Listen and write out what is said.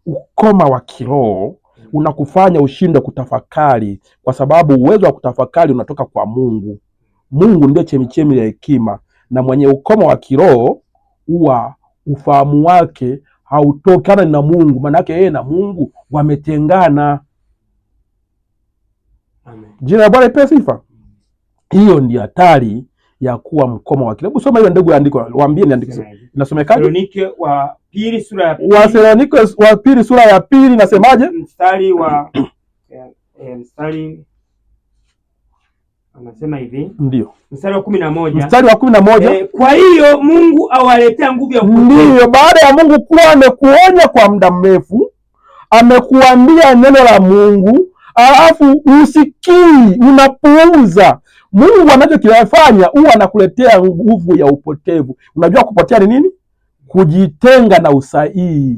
ukoma wa kiroho unakufanya ushindwe kutafakari, kwa sababu uwezo wa kutafakari unatoka kwa Mungu. Mungu ndiye chemichemi ya hekima, na mwenye ukoma wa kiroho huwa ufahamu wake hautokana na Mungu, maana yake yeye na Mungu wametengana. Amen. Jina la Bwana lipewe sifa. Hiyo ndio hatari ya kuwa mkoma wa kiroho. Hebu soma hiyo ndugu, andiko, waambie ni andiko. Inasomekaje? Wathesalonike wa pili sura ya pili. Wathesalonike wa pili sura ya pili nasemaje? Mstari wa anasema hivi. Ndio. Mstari wa 11. Mstari wa 11. Kwa hiyo Mungu awaletea nguvu ya upotevu. Ndio, baada ya Mungu kuwa amekuonya kwa muda mrefu, amekuambia neno la Mungu, alafu usikii, unapuuza. Mungu anachokifanya huwa anakuletea nguvu ya upotevu. Unajua kupotea ni nini? Kujitenga na usahihi.